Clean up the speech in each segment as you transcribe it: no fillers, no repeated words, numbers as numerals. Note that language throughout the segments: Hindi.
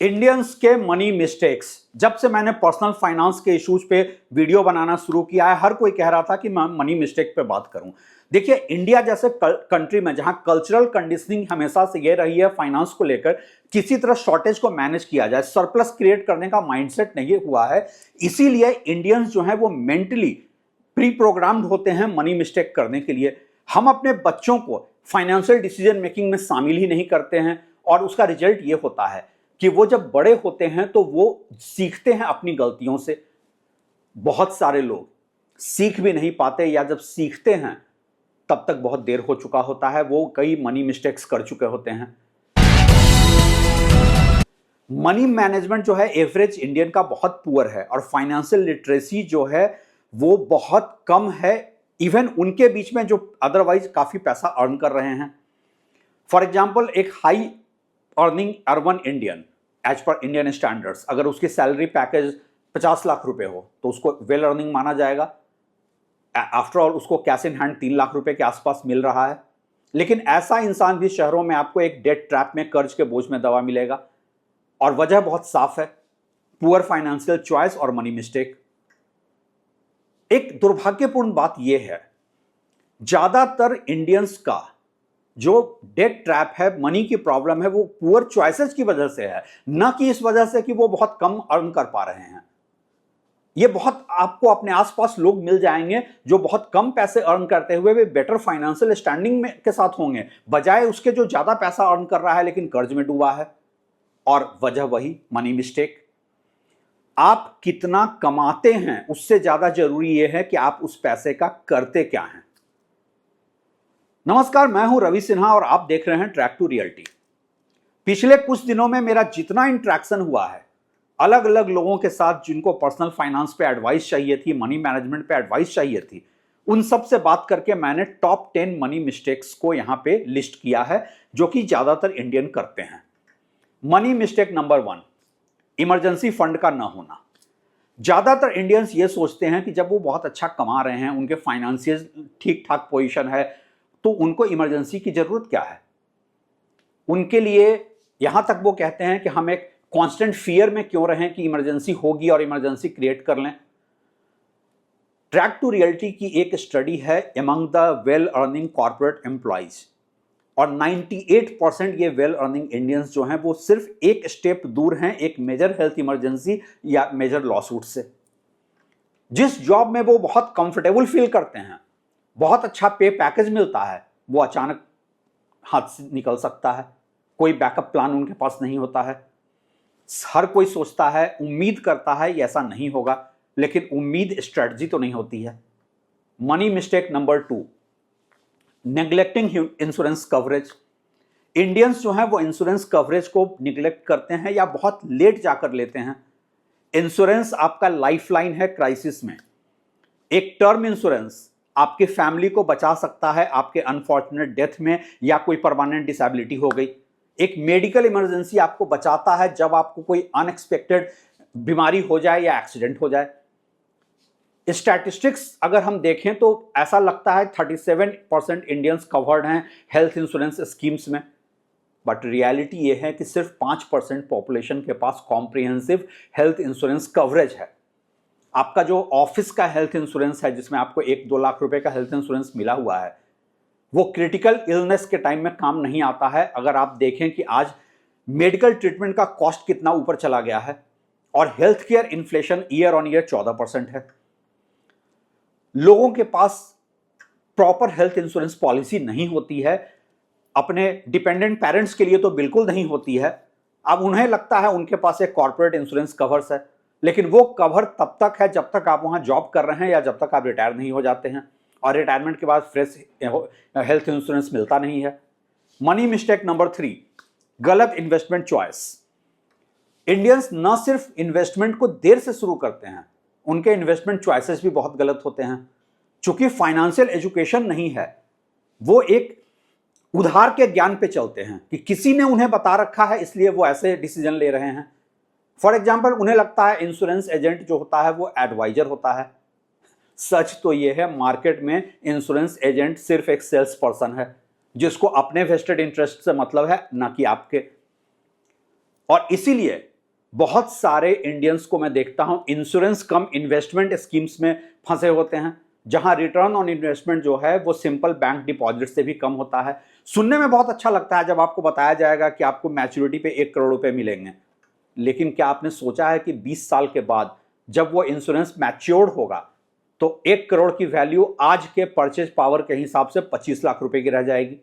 इंडियंस के मनी मिस्टेक्स। जब से मैंने पर्सनल फाइनेंस के इश्यूज पे वीडियो बनाना शुरू किया है, हर कोई कह रहा था कि मैं मनी मिस्टेक पे बात करूं। देखिए, इंडिया जैसे कंट्री में जहां कल्चरल कंडीशनिंग हमेशा से ये रही है फाइनेंस को लेकर, किसी तरह शॉर्टेज को मैनेज किया जाए, सरप्लस क्रिएट करने का माइंडसेट नहीं हुआ है। इसीलिए इंडियंस जो है वो मेंटली प्री प्रोग्राम्ड होते हैं मनी मिस्टेक करने के लिए। हम अपने बच्चों को फाइनेंशियल डिसीजन मेकिंग में शामिल ही नहीं करते हैं, और उसका रिजल्ट ये होता है कि वो जब बड़े होते हैं तो वो सीखते हैं अपनी गलतियों से। बहुत सारे लोग सीख भी नहीं पाते, या जब सीखते हैं तब तक बहुत देर हो चुका होता है, वो कई मनी मिस्टेक्स कर चुके होते हैं। मनी मैनेजमेंट जो है एवरेज इंडियन का बहुत पुअर है, और फाइनेंशियल लिटरेसी जो है वो बहुत कम है, इवन उनके बीच में जो अदरवाइज काफी पैसा अर्न कर रहे हैं। फॉर एग्जाम्पल, एक high earning urban Indian as per Indian standards, अगर उसकी सैलरी पैकेज 50 लाख रुपए हो तो उसको वेल अर्निंग माना जाएगा। आफ्टर ऑल उसको कैश इन हैंड 3 लाख रुपए के आसपास मिल रहा है। लेकिन ऐसा इंसान भी शहरों में आपको एक डेट ट्रैप में, कर्ज के बोझ में दबा मिलेगा, और वजह बहुत साफ है, पुअर फाइनेंशियल चॉइस और मनी मिस्टेक। एक दुर्भाग्यपूर्ण बात यह है, ज्यादातर इंडियंस का जो डेट ट्रैप है, मनी की प्रॉब्लम है, वो पुअर चॉइसेस की वजह से है, ना कि इस वजह से कि वो बहुत कम अर्न कर पा रहे हैं। ये बहुत आपको अपने आसपास लोग मिल जाएंगे जो बहुत कम पैसे अर्न करते हुए वे बेटर फाइनेंशियल स्टैंडिंग में के साथ होंगे, बजाय उसके जो ज्यादा पैसा अर्न कर रहा है लेकिन कर्ज में डूबा है। और वजह वही मनी मिस्टेक। आप कितना कमाते हैं उससे ज्यादा जरूरी यह है कि आप उस पैसे का करते क्या हैं। नमस्कार, मैं हूं रवि सिन्हा और आप देख रहे हैं ट्रैक टू रियलिटी। पिछले कुछ दिनों में मेरा जितना इंटरेक्शन हुआ है अलग अलग लोगों के साथ, जिनको पर्सनल फाइनेंस पे एडवाइस चाहिए थी, मनी मैनेजमेंट पे एडवाइस चाहिए थी, उन सब से बात करके मैंने टॉप 10 मनी मिस्टेक्स को यहां पे लिस्ट किया है जो कि ज्यादातर इंडियन करते हैं। Money mistake number 1, emergency fund का ना होना। ज्यादातर इंडियंस ये सोचते हैं कि जब वो बहुत अच्छा कमा रहे हैं, उनके फाइनेंशियल ठीक ठाक पोजीशन है, तो उनको इमरजेंसी की जरूरत क्या है। उनके लिए यहां तक वो कहते हैं कि हम एक कांस्टेंट फियर में क्यों रहें कि इमरजेंसी होगी और इमरजेंसी क्रिएट कर लें। ट्रैक टू रियलिटी की एक स्टडी है among the well earning corporate employees, और 98% ये वेल अर्निंग इंडियंस जो हैं वो सिर्फ एक स्टेप दूर हैं एक मेजर हेल्थ इमरजेंसी या मेजर लॉसूट से। जिस जॉब में वो बहुत कंफर्टेबल फील करते हैं, बहुत अच्छा पे पैकेज मिलता है, वो अचानक हाथ से निकल सकता है। कोई बैकअप प्लान उनके पास नहीं होता है। हर कोई सोचता है, उम्मीद करता है ये ऐसा नहीं होगा, लेकिन उम्मीद स्ट्रेटजी तो नहीं होती है। Money mistake number 2, neglecting insurance coverage. Indians जो है वो इंश्योरेंस कवरेज को निग्लेक्ट करते हैं या बहुत लेट जाकर लेते हैं। इंश्योरेंस आपका लाइफलाइन है क्राइसिस में। एक टर्म इंश्योरेंस आपकी फैमिली को बचा सकता है आपके अनफॉर्चुनेट डेथ में, या कोई परमानेंट डिसेबिलिटी हो गई। एक मेडिकल इमरजेंसी आपको बचाता है जब आपको कोई अनएक्सपेक्टेड बीमारी हो जाए या एक्सीडेंट हो जाए। स्टैटिस्टिक्स अगर हम देखें तो ऐसा लगता है 37% इंडियंस कवर्ड हैं हेल्थ इंश्योरेंस स्कीम्स में, बट रियलिटी ये है कि सिर्फ 5% पॉपुलेशन के पास कॉम्प्रिहेंसिव हेल्थ इंश्योरेंस कवरेज है। आपका जो ऑफिस का हेल्थ इंश्योरेंस है, जिसमें आपको 1-2 लाख रुपए का हेल्थ इंश्योरेंस मिला हुआ है, वो क्रिटिकल इलनेस के टाइम में काम नहीं आता है। अगर आप देखें कि आज मेडिकल ट्रीटमेंट का कॉस्ट कितना ऊपर चला गया है, और health care inflation year on year 14% है। लोगों के पास प्रॉपर हेल्थ इंश्योरेंस पॉलिसी नहीं होती है, अपने डिपेंडेंट पेरेंट्स के लिए तो बिल्कुल नहीं होती है। अब उन्हें लगता है उनके पास एक कॉर्पोरेट इंश्योरेंस कवर्स है, लेकिन वो कवर तब तक है जब तक आप वहां जॉब कर रहे हैं या जब तक आप रिटायर नहीं हो जाते हैं, और रिटायरमेंट के बाद फ्रेश हेल्थ इंश्योरेंस मिलता नहीं है। मनी मिस्टेक नंबर 3, गलत इन्वेस्टमेंट चॉइस। इंडियंस न सिर्फ इन्वेस्टमेंट को देर से शुरू करते हैं, उनके इन्वेस्टमेंट चॉइसेस भी बहुत गलत होते हैं। चूंकि फाइनेंशियल एजुकेशन नहीं है, वो एक उधार के ज्ञान पे चलते हैं कि किसी ने उन्हें बता रखा है इसलिए वो ऐसे डिसीजन ले रहे हैं। फॉर एग्जाम्पल, उन्हें लगता है इंश्योरेंस एजेंट जो होता है वो एडवाइजर होता है। सच तो यह है, मार्केट में इंश्योरेंस एजेंट सिर्फ एक सेल्स पर्सन है जिसको अपने वेस्टेड इंटरेस्ट से मतलब है, ना कि आपके। और इसीलिए बहुत सारे इंडियंस को मैं देखता हूं इंश्योरेंस कम इन्वेस्टमेंट स्कीम्स में फंसे होते हैं, जहां रिटर्न ऑन इन्वेस्टमेंट जो है वो सिंपल बैंक डिपॉजिट से भी कम होता है। सुनने में बहुत अच्छा लगता है जब आपको बताया जाएगा कि आपको मैच्योरिटी पे 1 करोड़ रुपए मिलेंगे, लेकिन क्या आपने सोचा है कि 20 साल के बाद जब वो इंश्योरेंस मैच्योर्ड होगा तो 1 करोड़ की वैल्यू आज के परचेज पावर के हिसाब से 25 लाख रुपए की रह जाएगी।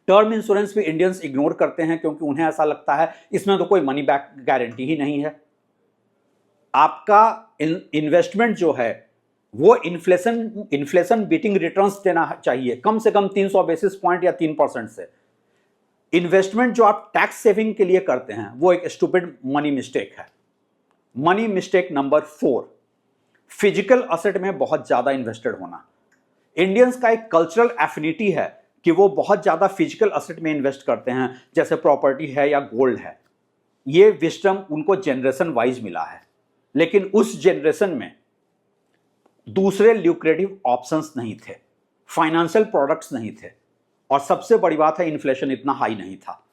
टर्म इंश्योरेंस भी इंडियंस इग्नोर करते हैं क्योंकि उन्हें ऐसा लगता है इसमें तो कोई मनी बैक गारंटी ही नहीं है। आपका इन्वेस्टमेंट जो है वो इन्फ्लेशन बीटिंग रिटर्न्स देना चाहिए, कम से कम 300 बेसिस पॉइंट या 3% से। इन्वेस्टमेंट जो आप टैक्स सेविंग के लिए करते हैं वो एक स्टूपिड मनी मिस्टेक है। Money mistake number 4, physical asset में बहुत ज्यादा इन्वेस्टेड होना। इंडियंस का एक कल्चरल एफिनिटी है कि वो बहुत ज्यादा फिजिकल असेट में इन्वेस्ट करते हैं, जैसे प्रॉपर्टी है या गोल्ड है। ये विजडम उनको जनरेशन वाइज मिला है, लेकिन उस जनरेशन में दूसरे ल्यूक्रेटिव ऑप्शंस नहीं थे, फाइनेंशियल प्रोडक्ट्स नहीं थे, और सबसे बड़ी बात है इन्फ्लेशन इतना हाई नहीं था।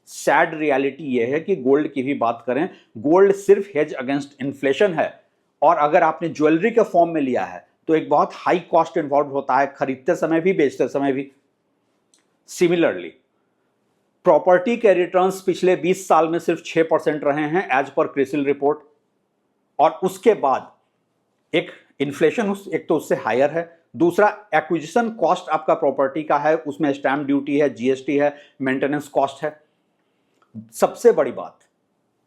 सैड रियलिटी यह है कि गोल्ड की भी बात करें, गोल्ड सिर्फ हेज अगेंस्ट इन्फ्लेशन है, और अगर आपने ज्वेलरी के फॉर्म में लिया है तो एक बहुत हाई कॉस्ट इन्वॉल्व होता है, खरीदते समय भी बेचते समय भी। सिमिलरली प्रॉपर्टी के रिटर्न्स पिछले 20 साल में सिर्फ 6% रहे हैं एज पर क्रिसिल रिपोर्ट, और उसके बाद एक इन्फ्लेशन एक तो उससे हायर है, दूसरा एक्विजिशन कॉस्ट आपका प्रॉपर्टी का है, उसमें स्टैम्प ड्यूटी है, जीएसटी है, मेंटेनेंस कॉस्ट है। सबसे बड़ी बात,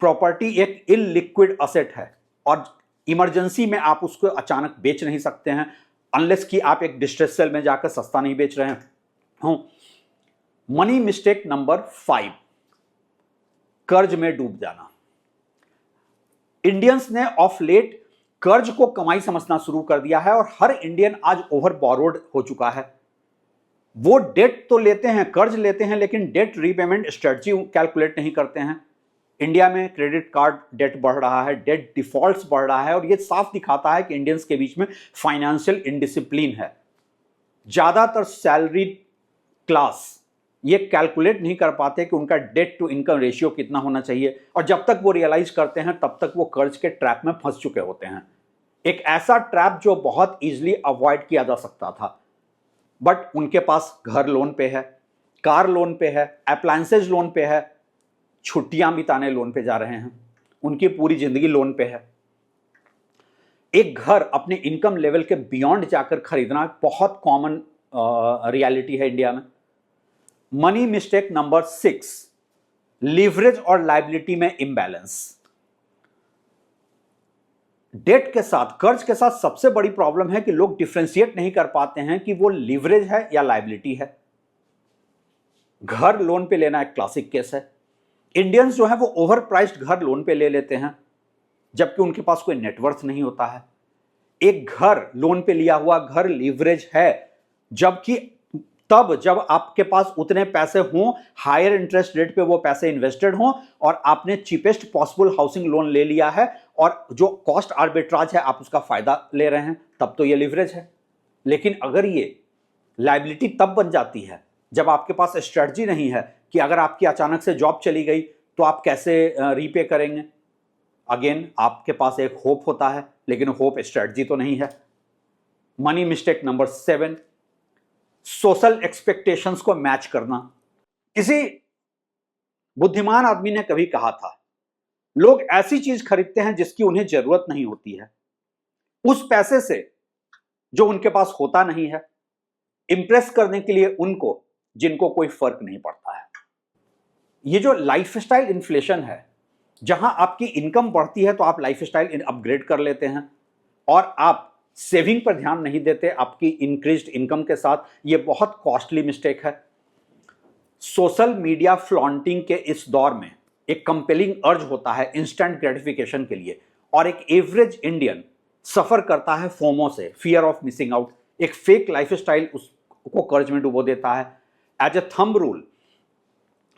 प्रॉपर्टी एक इलिक्विड असेट है और इमरजेंसी में आप उसको अचानक बेच नहीं सकते हैं अनलेस कि आप एक डिस्ट्रेस सेल में जाकर सस्ता नहीं बेच रहे हो। मनी मिस्टेक नंबर 5, कर्ज में डूब जाना। इंडियंस ने ऑफ लेट कर्ज को कमाई समझना शुरू कर दिया है और हर इंडियन आज ओवर बोरोड हो चुका है। वो डेट तो लेते हैं, कर्ज लेते हैं, लेकिन डेट रीपेमेंट स्ट्रेटजी कैलकुलेट नहीं करते हैं। इंडिया में क्रेडिट कार्ड डेट बढ़ रहा है, डेट डिफॉल्ट्स बढ़ रहा है, और ये साफ दिखाता है कि इंडियंस के बीच में फाइनेंशियल इनडिसिप्लिन है। ज्यादातर सैलरी क्लास ये कैलकुलेट नहीं कर पाते कि उनका डेट टू इनकम रेशियो कितना होना चाहिए, और जब तक वो रियलाइज करते हैं तब तक वो कर्ज के ट्रैप में फंस चुके होते हैं। एक ऐसा ट्रैप जो बहुत इजीली अवॉइड किया जा सकता था, बट उनके पास घर लोन पे है, कार लोन पे है, अप्लायंसेज लोन पे है, छुट्टियां बिताने लोन पे जा रहे हैं, उनकी पूरी जिंदगी लोन पे है। एक घर अपने इनकम लेवल के बियॉन्ड जाकर खरीदना बहुत कॉमन रियलिटी है इंडिया में। मनी मिस्टेक नंबर 6, लीवरेज और लायबिलिटी में इंबैलेंस। डेट के साथ, कर्ज के साथ सबसे बड़ी प्रॉब्लम है कि लोग डिफरेंशिएट नहीं कर पाते हैं कि वो लीवरेज है या लायबिलिटी है। घर लोन पे लेना एक क्लासिक केस है। इंडियंस जो है वो ओवर प्राइस्ड घर लोन पे ले लेते हैं जबकि उनके पास कोई नेटवर्थ नहीं होता है। एक घर लोन पे लिया हुआ घर लीवरेज है, जबकि तब जब आपके पास उतने पैसे हों, हायर इंटरेस्ट रेट पे वो पैसे इन्वेस्टेड हों, और आपने चीपेस्ट पॉसिबल हाउसिंग लोन ले लिया है और जो कॉस्ट आर्बिट्राज है आप उसका फायदा ले रहे हैं, तब तो ये लीवरेज है। लेकिन अगर ये लायबिलिटी तब बन जाती है जब आपके पास स्ट्रेटजी नहीं है कि अगर आपकी अचानक से जॉब चली गई तो आप कैसे रीपे करेंगे। अगेन आपके पास एक होप होता है लेकिन होप स्ट्रेटजी तो नहीं है। Money mistake number 7, social expectations को मैच करना। किसी बुद्धिमान आदमी ने कभी कहा था, लोग ऐसी चीज खरीदते हैं जिसकी उन्हें जरूरत नहीं होती है, उस पैसे से जो उनके पास होता नहीं है, इंप्रेस करने के लिए उनको जिनको कोई फर्क नहीं पड़ता है। ये जो लाइफस्टाइल इन्फ्लेशन है, जहां आपकी इनकम बढ़ती है तो आप लाइफस्टाइल अपग्रेड कर लेते हैं और आप सेविंग पर ध्यान नहीं देते आपकी इंक्रीज्ड इनकम के साथ। ये बहुत कॉस्टली मिस्टेक है। सोशल मीडिया फ्लॉन्टिंग के इस दौर में एक कंपेलिंग अर्ज होता है इंस्टेंट ग्रेटिफिकेशन के लिए, और एक एवरेज इंडियन सफर करता है फोमो से, फियर ऑफ मिसिंग आउट। एक फेक लाइफस्टाइल उसको कर्ज में डुबो देता है। एज ए थंब रूल,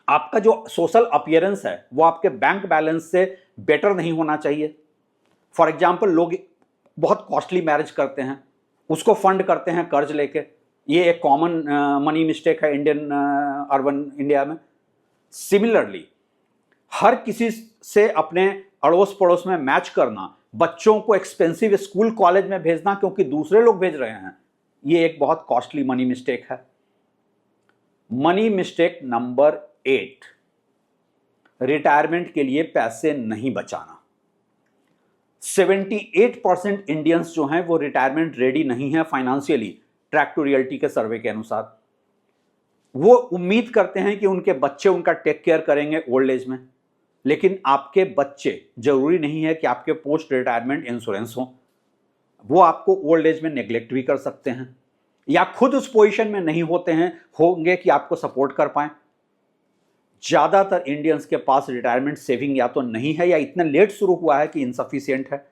आपका जो सोशल अपीयरेंस है वो आपके बैंक बैलेंस से बेटर नहीं होना चाहिए। फॉर एग्जाम्पल, लोग बहुत कॉस्टली मैरिज करते हैं, उसको फंड करते हैं कर्ज लेके। ये एक कॉमन मनी मिस्टेक है इंडियन अर्बन इंडिया में। सिमिलरली, हर किसी से अपने अड़ोस पड़ोस में मैच करना, बच्चों को एक्सपेंसिव स्कूल कॉलेज में भेजना क्योंकि दूसरे लोग भेज रहे हैं, ये एक बहुत कॉस्टली मनी मिस्टेक है। मनी मिस्टेक नंबर 8, रिटायरमेंट के लिए पैसे नहीं बचाना। 78% इंडियंस जो हैं वो रिटायरमेंट रेडी नहीं है फाइनेंशियली, ट्रैक टू रियलिटी के सर्वे के अनुसार। वो उम्मीद करते हैं कि उनके बच्चे उनका टेक केयर करेंगे ओल्ड एज में, लेकिन आपके बच्चे जरूरी नहीं है कि आपके पोस्ट रिटायरमेंट इंश्योरेंस हो, वो आपको ओल्ड एज में नेग्लेक्ट भी कर सकते हैं या खुद उस पोजीशन में नहीं होंगे कि आपको सपोर्ट कर पाए। ज्यादातर इंडियंस के पास रिटायरमेंट सेविंग या तो नहीं है या इतना लेट शुरू हुआ है कि इनसफिशिएंट है।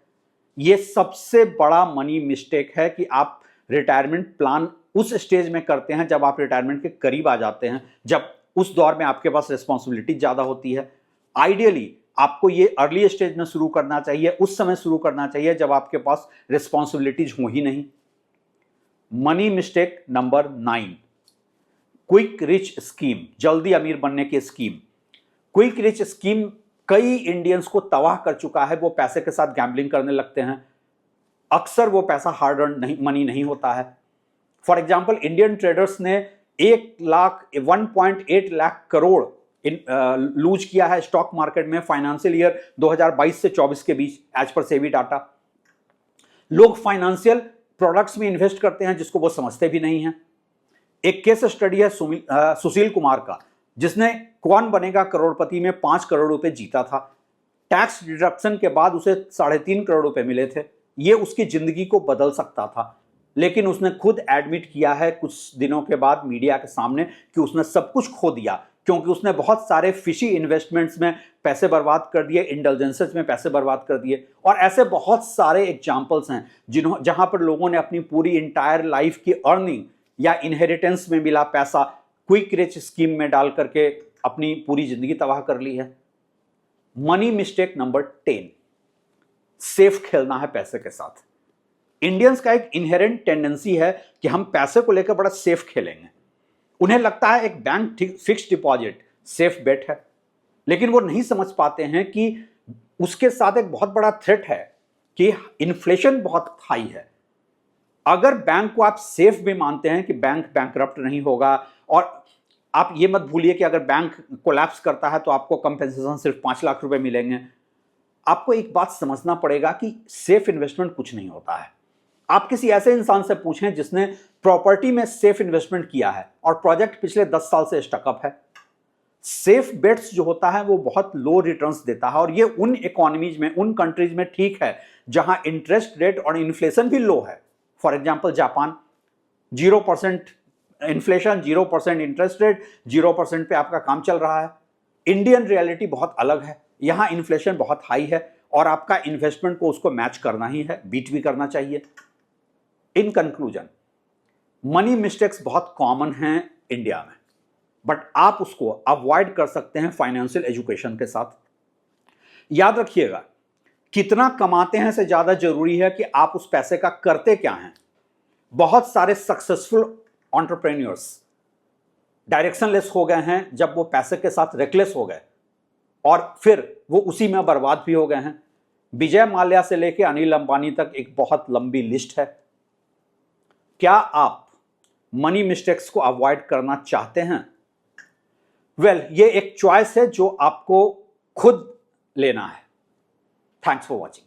यह सबसे बड़ा मनी मिस्टेक है कि आप रिटायरमेंट प्लान उस स्टेज में करते हैं जब आप रिटायरमेंट के करीब आ जाते हैं, जब उस दौर में आपके पास रिस्पॉन्सिबिलिटी ज्यादा होती है। आइडियली आपको ये अर्ली स्टेज में शुरू करना चाहिए, उस समय शुरू करना चाहिए जब आपके पास रिस्पॉन्सिबिलिटीज हो ही नहीं। Money mistake number 9, quick rich scheme, जल्दी अमीर बनने की स्कीम। क्विक रिच स्कीम कई इंडियंस को तबाह कर चुका है। वो पैसे के साथ गैम्बलिंग करने लगते हैं, अक्सर वो पैसा हार्ड अर्न मनी नहीं होता है। फॉर एग्जाम्पल, इंडियन ट्रेडर्स ने 1.8 लाख करोड़ लूज किया है स्टॉक मार्केट में फाइनेंशियल ईयर 2022 से 24 के बीच, एज पर सेबी डाटा। लोग फाइनेंशियल प्रोडक्ट्स में इन्वेस्ट करते हैं जिसको वो समझते भी नहीं है। एक केस स्टडी है सुशील कुमार का, जिसने कौन बनेगा करोड़पति में 5 करोड़ रुपए जीता था। टैक्स डिडक्शन के बाद उसे 3.5 करोड़ रुपए मिले थे। ये उसकी जिंदगी को बदल सकता था, लेकिन उसने खुद एडमिट किया है कुछ दिनों के बाद मीडिया के सामने कि उसने सब कुछ खो दिया, क्योंकि उसने बहुत सारे फिशी इन्वेस्टमेंट्स में पैसे बर्बाद कर दिए, इंडल्जेंसेस में पैसे बर्बाद कर दिए। और ऐसे बहुत सारे एग्जाम्पल्स हैं जहां पर लोगों ने अपनी पूरी इंटायर लाइफ की अर्निंग या इनहेरिटेंस में मिला पैसा क्विक रिच स्कीम में डाल करके अपनी पूरी जिंदगी तबाह कर ली है। मनी मिस्टेक नंबर 10, सेफ खेलना है पैसे के साथ। इंडियंस का एक इनहेरेंट टेंडेंसी है कि हम पैसे को लेकर बड़ा सेफ खेलेंगे। उन्हें लगता है एक bank fixed deposit safe bet है, लेकिन वो नहीं समझ पाते हैं कि उसके साथ एक बहुत बड़ा थ्रेट है कि इन्फ्लेशन बहुत हाई है। अगर बैंक को आप सेफ भी मानते हैं कि बैंक बैंकरप्ट नहीं होगा, और आप ये मत भूलिए कि अगर बैंक कोलैप्स करता है तो आपको कंपेंसेशन सिर्फ 5 लाख रुपए मिलेंगे। आपको एक बात समझना पड़ेगा कि सेफ इन्वेस्टमेंट कुछ नहीं होता है। आप किसी ऐसे इंसान से पूछें जिसने प्रॉपर्टी में सेफ इन्वेस्टमेंट किया है और प्रोजेक्ट पिछले 10 साल से स्टकअप है। सेफ बेट्स जो होता है वो बहुत लो रिटर्न्स देता है, और ये उन इकोनॉमीज में, उन कंट्रीज में ठीक है जहां इंटरेस्ट रेट और इन्फ्लेशन भी लो है। For example Japan, 0% inflation, 0% interest rate, 0% पे आपका काम चल रहा है। इंडियन रियलिटी बहुत अलग है, यहां इन्फ्लेशन बहुत हाई है और आपका इन्वेस्टमेंट को उसको मैच करना ही है, बीट भी करना चाहिए। इन कंक्लूजन, मनी मिस्टेक्स बहुत कॉमन हैं इंडिया में, बट आप उसको अवॉइड कर सकते हैं फाइनेंशियल एजुकेशन के साथ। याद रखिएगा, कितना कमाते हैं से ज्यादा जरूरी है कि आप उस पैसे का करते क्या हैं। बहुत सारे सक्सेसफुल एंटरप्रेन्योर्स डायरेक्शनलेस हो गए हैं जब वो पैसे के साथ रेकलेस हो गए, और फिर वो उसी में बर्बाद भी हो गए हैं। विजय माल्या से लेकर अनिल अंबानी तक एक बहुत लंबी लिस्ट है। क्या आप मनी मिस्टेक्स को अवॉइड करना चाहते हैं? ये एक चॉइस है जो आपको खुद लेना है। Thanks for watching.